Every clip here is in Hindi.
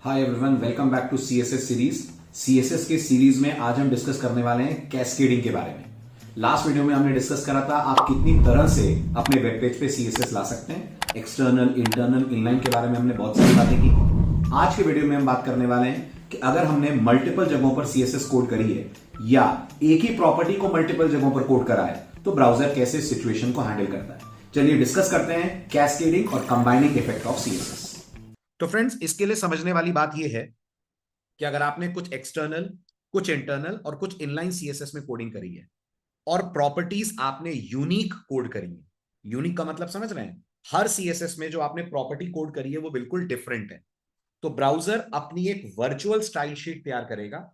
Hi everyone, welcome back to CSS series. CSS के सीरीज में आज हम डिस्कस करने वाले हैं कैस्केडिंग के बारे में। लास्ट वीडियो में हमने डिस्कस करा था आप कितनी तरह से अपने वेब पेज पे सीएसएस ला सकते हैं। एक्सटर्नल, इंटरनल, इनलाइन के बारे में हमने बहुत सारी बातें की। आज के वीडियो में हम बात करने वाले हैं कि अगर हमने मल्टीपल जगहों पर सीएसएस कोड करी है या एक ही प्रॉपर्टी को मल्टीपल जगहों पर कोड करा है तो ब्राउजर कैसे सिचुएशन को हैंडल करता है। चलिए डिस्कस करते हैं कैस्केडिंग और कंबाइनिंग इफेक्ट ऑफ सीएसएस। तो फ्रेंड्स, इसके लिए समझने वाली बात यह है कि अगर आपने कुछ एक्सटर्नल, कुछ इंटरनल और कुछ इनलाइन सीएसएस में कोडिंग करी है और प्रॉपर्टीज आपने यूनिक कोड करी है। यूनिक का मतलब समझ रहे हैं, हर सीएसएस में जो आपने प्रॉपर्टी कोड करी है वो बिल्कुल डिफरेंट है। तो ब्राउजर अपनी एक वर्चुअल स्टाइल शीट तैयार करेगा,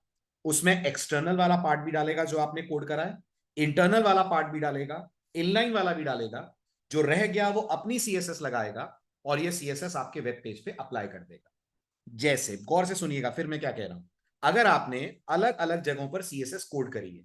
उसमें एक्सटर्नल वाला पार्ट भी डालेगा जो आपने कोड करा है, इंटरनल वाला पार्ट भी डालेगा, इनलाइन वाला भी डालेगा। जो रह गया वो अपनी सीएसएस लगाएगा और ये सीएसएस आपके वेब पेज पे अप्लाई कर देगा। जैसे गौर से सुनिएगा फिर मैं क्या कह रहा हूं। अगर आपने अलग अलग जगहों पर सीएसएस कोड करी है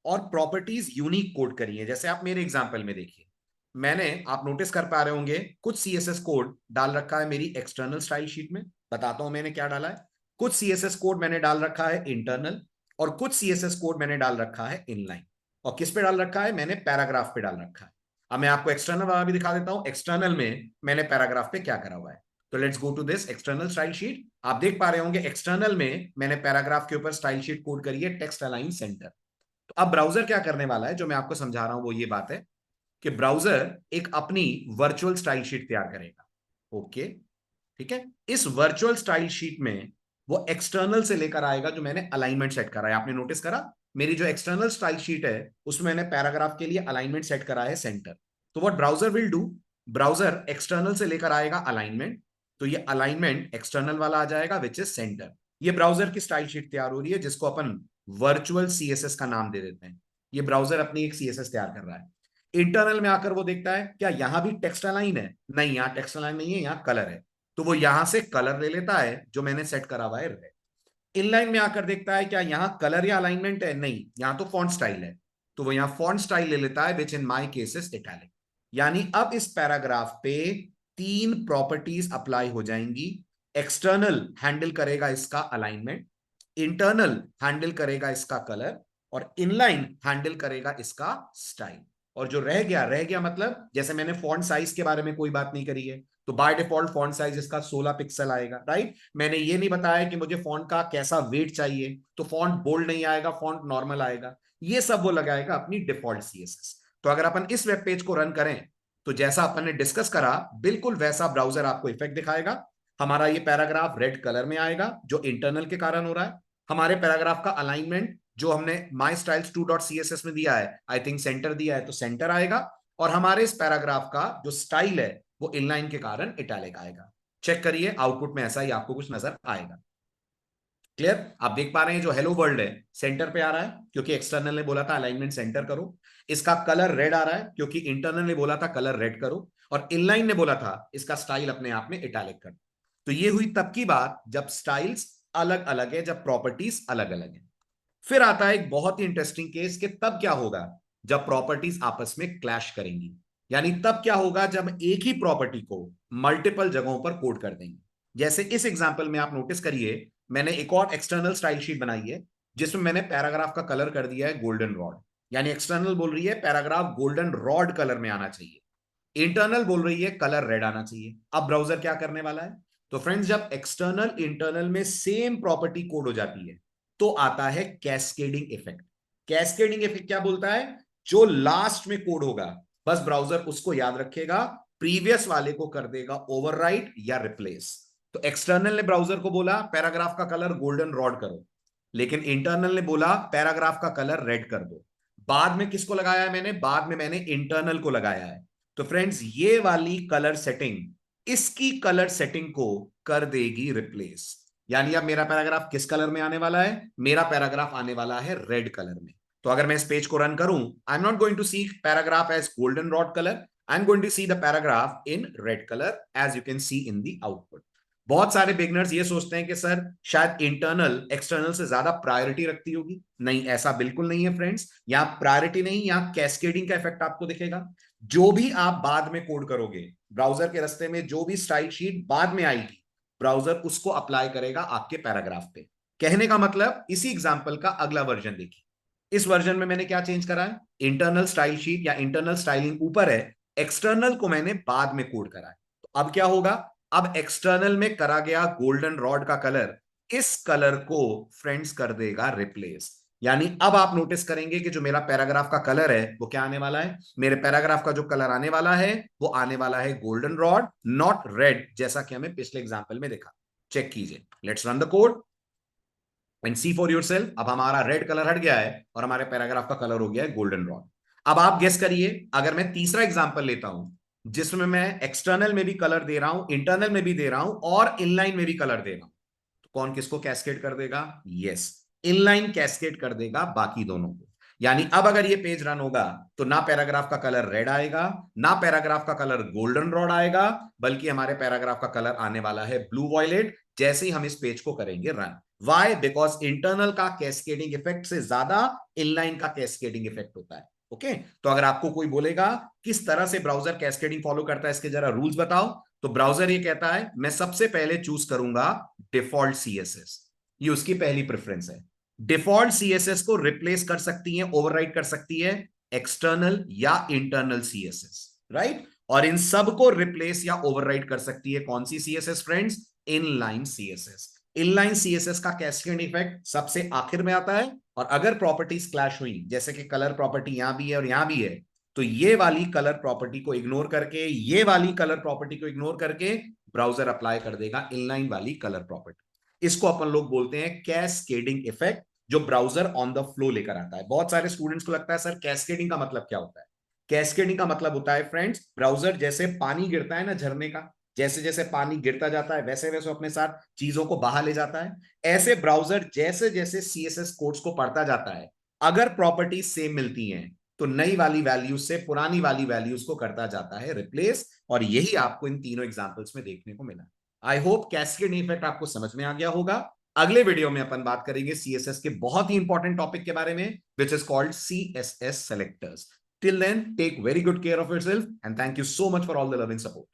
और प्रॉपर्टीज यूनिक कोड करी है, जैसे आप मेरे एग्जांपल में देखिए, मैंने, आप नोटिस कर पा रहे होंगे, कुछ सीएसएस कोड डाल रखा है मेरी एक्सटर्नल स्टाइल शीट में। बताता हूं मैंने क्या डाला है। कुछ सीएसएस कोड मैंने डाल रखा है इंटरनल और कुछ सीएसएस कोड मैंने डाल रखा है इनलाइन। और किस पे डाल रखा है? मैंने पैराग्राफ पे डाल रखा है। अब मैं आपको एक्सटर्नल वाला भी दिखा देता हूं। एक्सटर्नल में मैंने पैराग्राफ पे क्या करा हुआ है। तो let's go to this external style sheet. आप देख पा रहे होंगे एक्सटर्नल में मैंने पैराग्राफ के ऊपर स्टाइल शीट कोड करी है, टेक्स्ट अलाइन सेंटर। तो अब ब्राउजर क्या करने वाला है, जो मैं आपको समझा रहा हूं वो ये बात है कि ब्राउजर एक अपनी वर्चुअल स्टाइल शीट तैयार करेगा। ओके, ठीक है। इस वर्चुअल स्टाइल शीट में वो एक्सटर्नल से लेकर आएगा जो मैंने अलाइनमेंट सेट करा है। आपने नोटिस करा मेरी जो एक्सटर्नल स्टाइल शीट है उसमें मैंने पैराग्राफ के लिए अलाइनमेंट सेट करा है सेंटर। तो what browser will do, browser external से लेकर आएगा अलाइनमेंट, तो ये अलाइनमेंट एक्सटर्नल वाला आ जाएगा विच इज सेंटर। ये ब्राउजर की स्टाइल शीट तैयार हो रही है जिसको अपन वर्चुअल सीएसएस का नाम दे देते हैं। ये ब्राउजर अपनी एक सीएसएस तैयार कर रहा है। इंटरनल में आकर वो देखता है क्या यहां भी टेक्स्ट अलाइन है? नहीं, यहां टेक्स्ट अलाइन नहीं है, यहां कलर है। तो वो यहां से कलर ले लेता है जो मैंने सेट करा हुआ है रेड। इनलाइन में आकर देखता है क्या यहां कलर या अलाइनमेंट है? नहीं, यहां तो फॉन्ट स्टाइल है। तो वो यहां फॉन्ट स्टाइल ले लेता है विच इन माई केस इज इटैलिक। यानी अब इस पैराग्राफ पे तीन प्रॉपर्टीज अप्लाई हो जाएंगी। एक्सटर्नल हैंडल करेगा इसका अलाइनमेंट, इंटरनल हैंडल करेगा इसका कलर और इनलाइन हैंडल करेगा इसका स्टाइल। और जो रह गया मतलब जैसे मैंने फॉन्ट साइज के बारे में कोई बात नहीं करी है, तो बाय डिफॉल्ट फॉन्ट साइज इसका 16 पिक्सल आएगा, राइट। मैंने ये नहीं बताया कि मुझे फॉन्ट का कैसा वेट चाहिए, तो फॉन्ट बोल्ड नहीं आएगा, फॉन्ट नॉर्मल आएगा। ये सब वो लगाएगा अपनी डिफॉल्ट सीएसएस। तो अगर अपन इस वेब पेज को रन करें तो जैसा अपन ने डिस्कस करा बिल्कुल वैसा ब्राउजर आपको इफेक्ट दिखाएगा। हमारा ये पैराग्राफ रेड कलर में आएगा जो इंटरनल के कारण हो रहा है। हमारे पैराग्राफ का अलाइनमेंट जो हमने माई स्टाइल्स 2.css में दिया है, आई थिंक सेंटर दिया है, तो सेंटर आएगा। और हमारे इस पैराग्राफ का जो स्टाइल है वो इनलाइन के कारण इटैलिक आएगा। चेक करिए आउटपुट में ऐसा ही आपको कुछ नजर आएगा। क्लियर? आप देख पा रहे हैं जो हेलो वर्ल्ड है सेंटर पे आ रहा है क्योंकि एक्सटर्नल ने बोला था अलाइनमेंट सेंटर करो। इसका कलर रेड आ रहा है क्योंकि इंटरनल ने बोला था कलर रेड करो, और इनलाइन ने बोला था इसका स्टाइल अपने आप में इटैलिक कर। तो ये हुई तब की बात जब स्टाइल्स अलग अलग है, जब प्रॉपर्टीज अलग अलग है। फिर आता है एक बहुत ही इंटरेस्टिंग केस कि तब क्या होगा जब प्रॉपर्टीज आपस में क्लैश करेंगी। यानी तब क्या होगा जब एक ही प्रॉपर्टी को मल्टीपल जगहों पर कोड कर देंगे। जैसे इस एग्जांपल में आप नोटिस करिए, मैंने एक और एक्सटर्नल स्टाइल शीट बनाई है जिसमें मैंने पैराग्राफ का कलर कर दिया है गोल्डन रॉड। यानी एक्सटर्नल बोल रही है पैराग्राफ गोल्डन रॉड कलर में आना चाहिए, इंटरनल बोल रही है कलर रेड आना चाहिए। अब ब्राउजर क्या करने वाला है? तो फ्रेंड्स, जब एक्सटर्नल इंटरनल में सेम प्रॉपर्टी कोड हो जाती है तो आता है कैस्केडिंग इफेक्ट। कैस्केडिंग इफेक्ट क्या बोलता है? जो लास्ट में कोड होगा बस ब्राउजर उसको याद रखेगा, प्रीवियस वाले को कर देगा ओवरराइट या रिप्लेस। तो एक्सटर्नल ने ब्राउजर को बोला पैराग्राफ का कलर गोल्डन रॉड करो, लेकिन इंटरनल ने बोला पैराग्राफ का कलर रेड कर दो। बाद में किसको लगाया है मैंने? बाद में मैंने इंटरनल को लगाया है। तो फ्रेंड्स, ये वाली कलर सेटिंग इसकी कलर सेटिंग को कर देगी रिप्लेस। यानी अब मेरा पैराग्राफ किस कलर में आने वाला है? मेरा पैराग्राफ आने वाला है रेड कलर में। तो अगर मैं इस पेज को रन करूं, I am not going to see paragraph as golden rod colour, I am going to see the paragraph in red colour as you can see in the output. बहुत सारे बिगनर्स ये सोचते हैं कि सर शायद इंटरनल एक्सटर्नल से ज्यादा प्रायोरिटी रखती होगी। नहीं, ऐसा बिल्कुल नहीं है फ्रेंड्स। यहां प्रायोरिटी नहीं, यहां कैस्केडिंग का इफेक्ट आपको दिखेगा। जो भी आप बाद में कोड करोगे, ब्राउजर के रास्ते में जो भी स्टाइल शीट बाद में आएगी, ब्राउजर उसको अप्लाई करेगा आपके पैराग्राफ पे। कहने का मतलब इसी एग्जाम्पल का अगला वर्जन देखिए। इस वर्जन में मैंने क्या चेंज करा है, इंटरनल स्टाइल शीट या इंटरनल स्टाइलिंग ऊपर है, एक्सटर्नल को मैंने बाद में कोड करा है। तो अब क्या होगा, अब एक्सटर्नल में करा गया गोल्डन रॉड का कलर इस कलर को फ्रेंड्स कर देगा रिप्लेस। यानी अब आप नोटिस करेंगे कि जो मेरा पैराग्राफ का कलर है वो क्या आने वाला है, मेरे पैराग्राफ का जो कलर आने वाला है वो आने वाला है गोल्डन रॉड, नॉट रेड, जैसा कि हमें पिछले एग्जांपल में देखा। चेक कीजिए, let's run the code and see for yourself. अब हमारा रेड कलर हट गया है और हमारे पैराग्राफ का कलर हो गया है गोल्डन रॉड। अब आप गेस करिए, अगर मैं तीसरा एग्जांपल लेता हूं जिसमें मैं एक्सटर्नल में भी कलर दे रहा हूं, इंटरनल में भी दे रहा हूं और इनलाइन में भी कलर दे रहा हूं, तो कौन किसको कैस्केड कर देगा, यस, इनलाइन कैस्केड कर देगा बाकी दोनों को। यानी अब अगर ये पेज रन होगा तो ना पैराग्राफ का कलर रेड आएगा, ना पैराग्राफ का कलर गोल्डन रॉड आएगा, बल्कि हमारे पैराग्राफ का कलर आने वाला है ब्लू वॉयलेट, जैसे ही हम इस पेज को करेंगे रन। वाई, बिकॉज इंटरनल का कैस्केडिंग इफेक्ट से ज्यादा इनलाइन का कैस्केडिंग इफेक्ट होता है। ओके, तो अगर आपको कोई बोलेगा किस तरह से ब्राउजर कैस्केडिंग फॉलो करता है, इसके जरा रूल्स बताओ, तो ब्राउजर ये कहता है मैं सबसे पहले चूज करूंगा डिफॉल्ट सीएसएस, ये उसकी पहली प्रेफरेंस है। डिफॉल्ट सीएसएस को रिप्लेस कर सकती है, ओवरराइड कर सकती है एक्सटर्नल या इंटरनल सीएसएस, राइट। और इन सब को रिप्लेस या ओवरराइड कर सकती है कौन सी CSS friends, inline CSS. Inline CSS का कैस्केड इफेक्ट सबसे आखिर में आता है, और अगर प्रॉपर्टीज क्लैश हुई, जैसे कि कलर प्रॉपर्टी यहां भी है और यहां भी है, तो ये वाली कलर प्रॉपर्टी को इग्नोर करके, ये वाली कलर प्रॉपर्टी को इग्नोर करके ब्राउजर अप्लाई कर देगा इनलाइन वाली कलर प्रॉपर्टी। इसको अपन लोग बोलते हैं कैस्केडिंग इफेक्ट, जो ब्राउजर ऑन द फ्लो लेकर आता है। बहुत सारे स्टूडेंट्स को लगता है सर कैस्केडिंग का मतलब क्या होता है। कैस्केडिंग का मतलब होता है फ्रेंड्स, ब्राउजर जैसे पानी गिरता है ना झरने का, जैसे जैसे पानी गिरता जाता है वैसे वैसे अपने साथ चीजों को बहा ले जाता है, ऐसे ब्राउजर जैसे जैसे सीएसएस कोड्स को पढ़ता जाता है, अगर प्रॉपर्टीज सेम मिलती हैं तो नई वाली वैल्यूज से पुरानी वाली वैल्यूज को करता जाता है रिप्लेस, और यही आपको इन तीनों एग्जांपल्स में देखने को मिला। आई होप कैस्केड इफेक्ट आपको समझ में आ गया होगा। अगले वीडियो में अपन बात करेंगे सीएसएस के बहुत ही इंपॉर्टेंट टॉपिक के बारे में, which is called CSS selectors. Till then, take very good care of yourself and thank you so much for all the love and support.